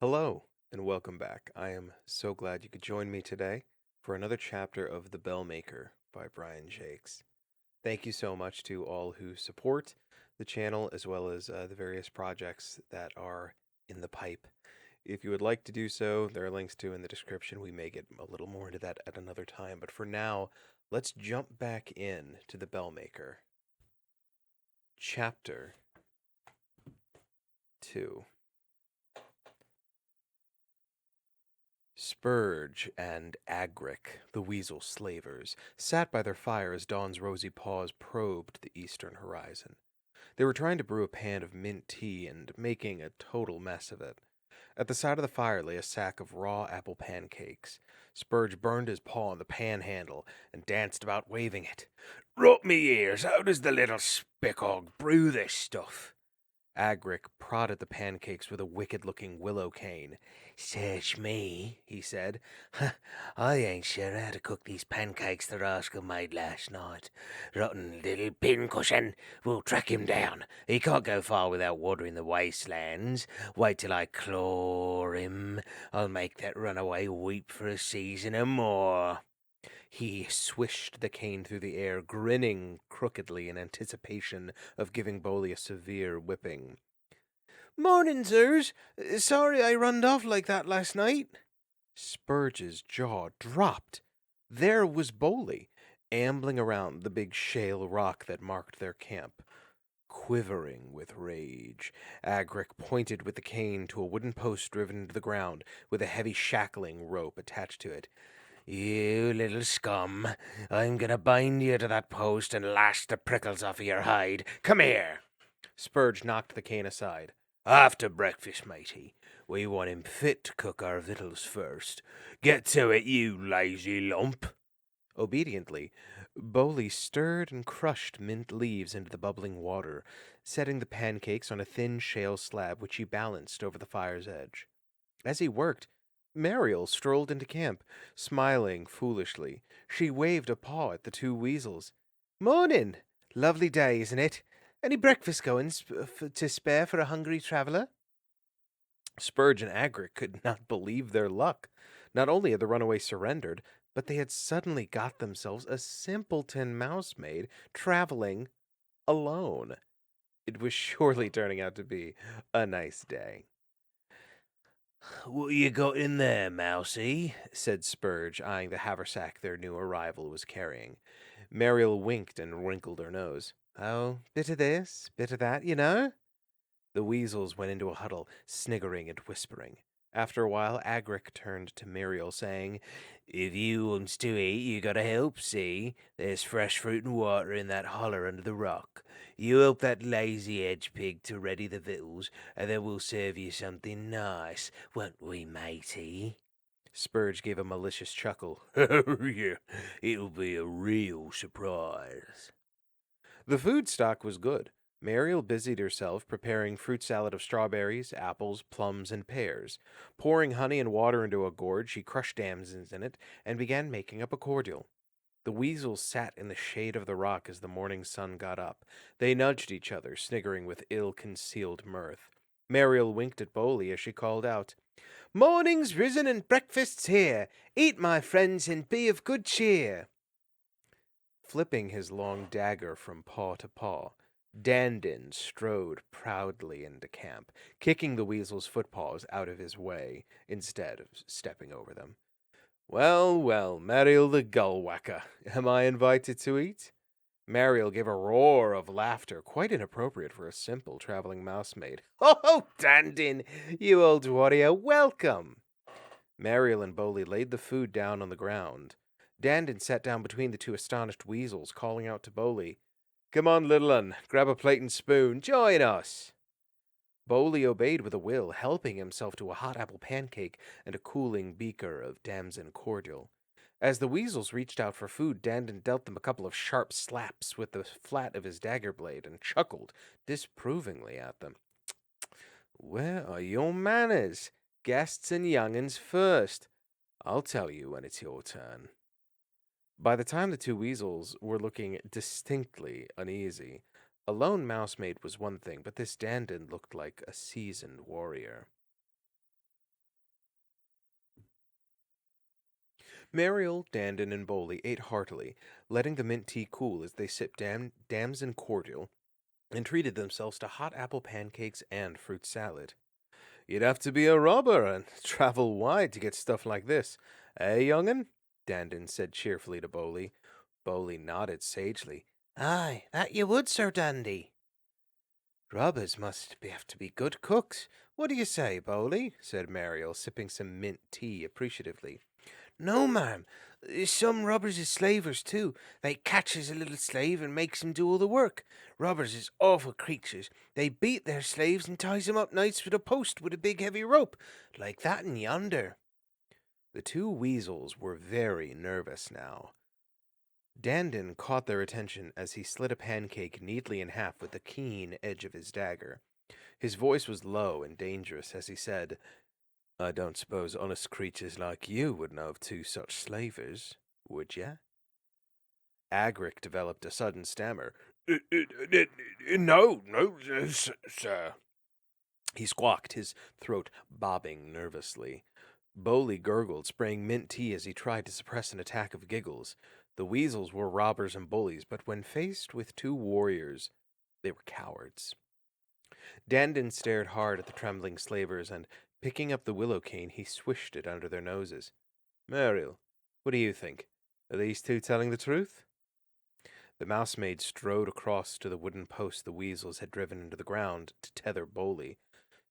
Hello, and welcome back. I am so glad you could join me today for another chapter of The Bellmaker by Brian Jacques. Thank you so much to all who support the channel as well as the various projects that are in the pipe. If you would like to do so, there are links to in the description. We may get a little more into that at another time, but for now, let's jump back in to The Bellmaker. Chapter 2. Spurge and Agric, the weasel slavers, sat by their fire as dawn's rosy paws probed the eastern horizon. They were trying to brew a pan of mint tea and making a total mess of it. At the side of the fire lay a sack of raw apple pancakes. Spurge burned his paw on the pan handle and danced about waving it. "Rot me ears, how does the little spick-hog brew this stuff?" Agric prodded the pancakes with a wicked-looking willow cane. "Search me," he said. "I ain't sure how to cook these pancakes the rascal made last night. Rotten little pincushion. We'll track him down. He can't go far without watering the wastelands. Wait till I claw him. I'll make that runaway weep for a season or more." He swished the cane through the air, grinning crookedly in anticipation of giving Bowley a severe whipping. "Morning, sirs. Sorry I runned off like that last night." Spurge's jaw dropped. There was Bowley, ambling around the big shale rock that marked their camp. Quivering with rage, Agric pointed with the cane to a wooden post driven into the ground with a heavy shackling rope attached to it. "You little scum, I'm gonna bind you to that post and lash the prickles off of your hide. Come here." Spurge knocked the cane aside. "After breakfast, matey. We want him fit to cook our victuals first. Get to it, you lazy lump." Obediently, Bowley stirred and crushed mint leaves into the bubbling water, setting the pancakes on a thin shale slab which he balanced over the fire's edge. As he worked, Mariel strolled into camp, smiling foolishly. She waved a paw at the two weasels. "Morning! Lovely day, isn't it? Any breakfast going to spare for a hungry traveler?" Spurge and Agric could not believe their luck. Not only had the runaway surrendered, but they had suddenly got themselves a simpleton mousemaid traveling alone. It was surely turning out to be a nice day. "What you got in there, Mousie?" said Spurge, eyeing the haversack their new arrival was carrying. Mariel winked and wrinkled her nose. "Oh, bit of this, bit of that, you know." The weasels went into a huddle, sniggering and whispering. After a while, Agric turned to Mariel, saying, "If you wants to eat, you gotta help, see? There's fresh fruit and water in that holler under the rock. You help that lazy edge pig to ready the victuals, and then we'll serve you something nice, won't we, matey?" Spurge gave a malicious chuckle. "Yeah, it'll be a real surprise." The food stock was good. Mariel busied herself preparing fruit salad of strawberries, apples, plums, and pears. Pouring honey and water into a gourd, she crushed damsons in it and began making up a cordial. The weasels sat in the shade of the rock as the morning sun got up. They nudged each other, sniggering with ill-concealed mirth. Mariel winked at Bowley as she called out, "Morning's risen and breakfast's here. Eat, my friends, and be of good cheer." Flipping his long dagger from paw to paw, Dandin strode proudly into camp, kicking the weasel's footpaws out of his way instead of stepping over them. "Well, well, Mariel the gull-whacker, am I invited to eat?" Mariel gave a roar of laughter, quite inappropriate for a simple traveling mousemaid. "Oh, Dandin, you old warrior, welcome!" Mariel and Bowley laid the food down on the ground. Dandin sat down between the two astonished weasels, calling out to Bowley, "Come on, little un, grab a plate and spoon, join us." Bowley obeyed with a will, helping himself to a hot apple pancake and a cooling beaker of damson cordial. As the weasels reached out for food, Dandin dealt them a couple of sharp slaps with the flat of his dagger blade and chuckled disapprovingly at them. "Where are your manners? Guests and young'uns first. I'll tell you when it's your turn." By the time the two weasels were looking distinctly uneasy, a lone mousemaid was one thing, but this Dandin looked like a seasoned warrior. Mariel, Dandin, and Bowley ate heartily, letting the mint tea cool as they sipped damson cordial and treated themselves to hot apple pancakes and fruit salad. You'd have to be a robber and travel wide to get stuff like this. Eh, young'un? Dandin said cheerfully to Bowley. Bowley nodded sagely. Aye, that you would, Sir Dandy. Robbers must have to be good cooks. What do you say, Bowley? Said Mariel, sipping some mint tea appreciatively. No, ma'am. Some robbers is slavers, too. They catches a little slave and makes him do all the work. Robbers is awful creatures. They beat their slaves and ties 'em up nice with a post with a big heavy rope, like that in yonder. The two weasels were very nervous now. Dandin caught their attention as he slit a pancake neatly in half with the keen edge of his dagger. His voice was low and dangerous as he said, I don't suppose honest creatures like you would know of two such slavers, would ya? Agric developed a sudden stammer. No, sir. He squawked, his throat bobbing nervously. Bowley gurgled, spraying mint tea as he tried to suppress an attack of giggles. The weasels were robbers and bullies, but when faced with two warriors, they were cowards. Dandin stared hard at the trembling slavers, and picking up the willow cane, he swished it under their noses. Mariel, what do you think? Are these two telling the truth? The mousemaid strode across to the wooden post the weasels had driven into the ground to tether Bowley.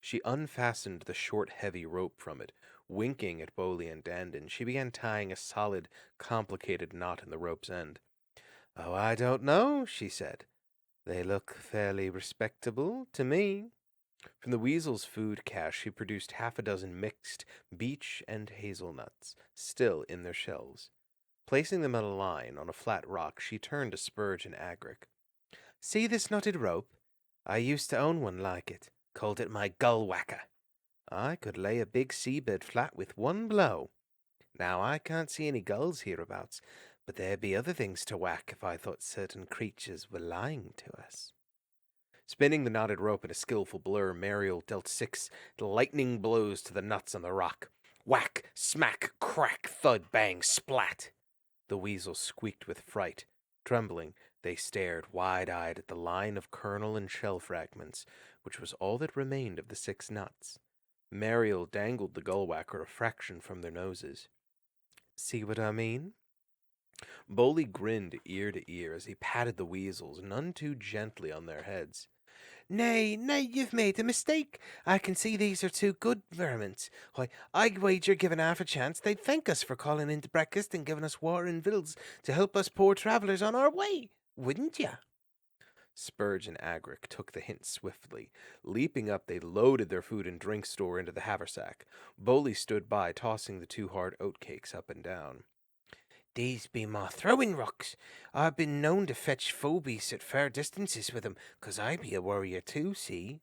She unfastened the short, heavy rope from it. Winking at Bowley and Dandin, she began tying a solid, complicated knot in the rope's end. Oh, I don't know, she said. They look fairly respectable to me. From the weasel's food cache, she produced half a dozen mixed beech and hazelnuts, still in their shells. Placing them in a line on a flat rock, she turned to Spurge and Agric. See this knotted rope? I used to own one like it. Called it my gull whacker. I could lay a big seabed flat with one blow. Now I can't see any gulls hereabouts, but there'd be other things to whack if I thought certain creatures were lying to us. Spinning the knotted rope in a skillful blur, Mariel dealt 6 lightning blows to the nuts on the rock. Whack, smack, crack, thud, bang, splat. The weasels squeaked with fright. Trembling, they stared wide-eyed at the line of kernel and shell fragments, which was all that remained of the 6 nuts. Mariel dangled the gullwhacker a fraction from their noses. See what I mean? Bowley grinned ear to ear as he patted the weasels, none too gently, on their heads. Nay, you've made a mistake. I can see these are 2 good vermins. Why, I'd wager given half a chance they'd thank us for calling in to breakfast and giving us water and victuals to help us poor travellers on our way, wouldn't ya? Spurge and Agric took the hint swiftly. Leaping up, they loaded their food and drink store into the haversack. Bowley stood by, tossing the 2 hard oatcakes up and down. These be my throwing rocks. I've been known to fetch phobies at far distances with 'em, 'cause I be a warrior too, see?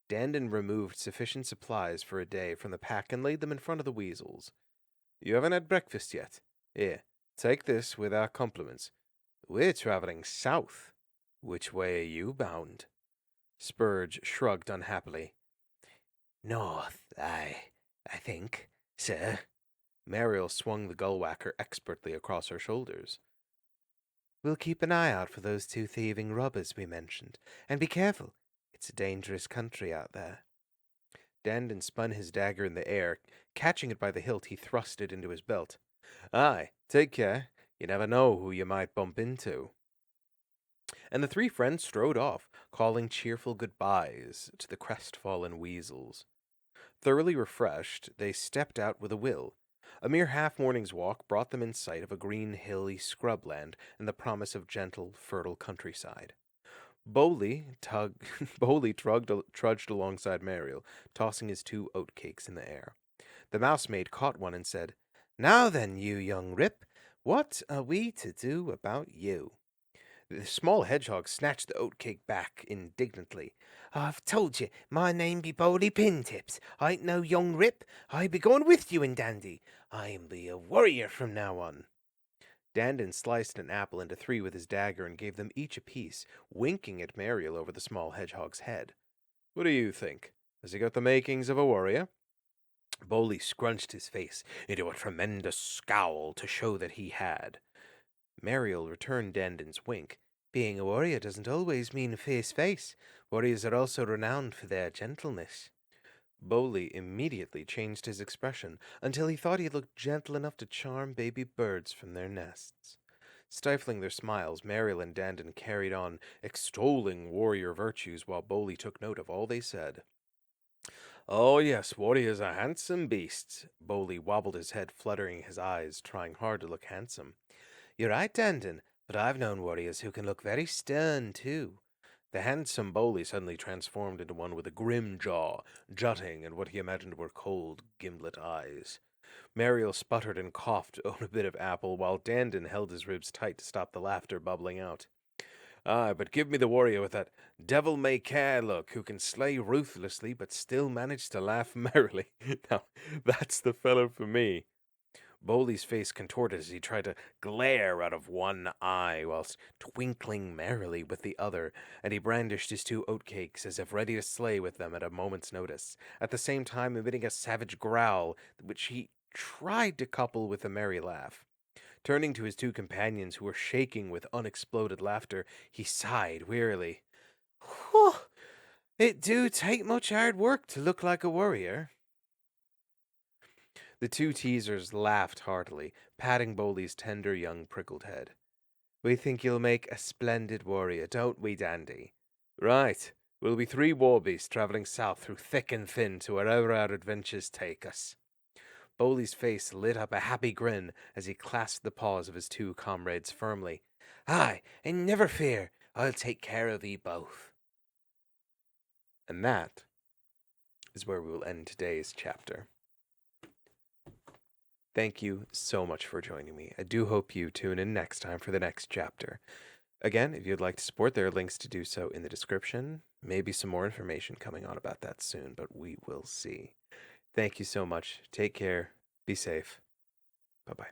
Dandin removed sufficient supplies for a day from the pack and laid them in front of the weasels. You haven't had breakfast yet. Here, take this with our compliments. We're traveling south. Which way are you bound? Spurge shrugged unhappily. North, I think, sir. Mariel swung the gullwhacker expertly across her shoulders. We'll keep an eye out for those 2 thieving robbers we mentioned, and be careful. It's a dangerous country out there. Dandin spun his dagger in the air. Catching it by the hilt, he thrust it into his belt. Aye, take care. You never know who you might bump into. And the 3 friends strode off, calling cheerful goodbyes to the crestfallen weasels. Thoroughly refreshed, they stepped out with a will. A mere half-morning's walk brought them in sight of a green, hilly scrubland and the promise of gentle, fertile countryside. Bowley trudged alongside Mariel, tossing his 2 oatcakes in the air. The mousemaid caught one and said, Now then, you young rip, what are we to do about you? The small hedgehog snatched the oatcake back indignantly. I've told you, my name be Bowley Pintips. I ain't no young rip. I be going with you and Dandy. I'm be a warrior from now on. Dandin sliced an apple into 3 with his dagger and gave them each a piece, winking at Mariel over the small hedgehog's head. What do you think? Has he got the makings of a warrior? Bowley scrunched his face into a tremendous scowl to show that he had. Mariel returned Dandon's wink. Being a warrior doesn't always mean face. Warriors are also renowned for their gentleness. Bowley immediately changed his expression until he thought he looked gentle enough to charm baby birds from their nests. Stifling their smiles, Mariel and Dandon carried on, extolling warrior virtues while Bowley took note of all they said. Oh, yes, warriors are handsome beasts. Bowley wobbled his head, fluttering his eyes, trying hard to look handsome. You're right, Dandon, but I've known warriors who can look very stern, too. The handsome Bowley suddenly transformed into one with a grim jaw, jutting, and what he imagined were cold, gimlet eyes. Mariel sputtered and coughed on a bit of apple, while Dandon held his ribs tight to stop the laughter bubbling out. Aye, but give me the warrior with that devil-may-care look, who can slay ruthlessly but still manage to laugh merrily. Now, that's the fellow for me. Bowley's face contorted as he tried to glare out of one eye whilst twinkling merrily with the other, and he brandished his two oatcakes as if ready to slay with them at a moment's notice, at the same time emitting a savage growl, which he tried to couple with a merry laugh. Turning to his two companions, who were shaking with unexploded laughter, he sighed wearily. Whew! It do take much hard work to look like a warrior. The two teasers laughed heartily, patting Bowley's tender young prickled head. We think you'll make a splendid warrior, don't we, Dandy? Right. We'll be three warbeasts traveling south through thick and thin to wherever our adventures take us. Bowley's face lit up a happy grin as he clasped the paws of his two comrades firmly. Aye, and never fear, I'll take care of ye both. And that is where we will end today's chapter. Thank you so much for joining me. I do hope you tune in next time for the next chapter. Again, if you'd like to support, there are links to do so in the description. Maybe some more information coming on about that soon, but we will see. Thank you so much. Take care. Be safe. Bye-bye.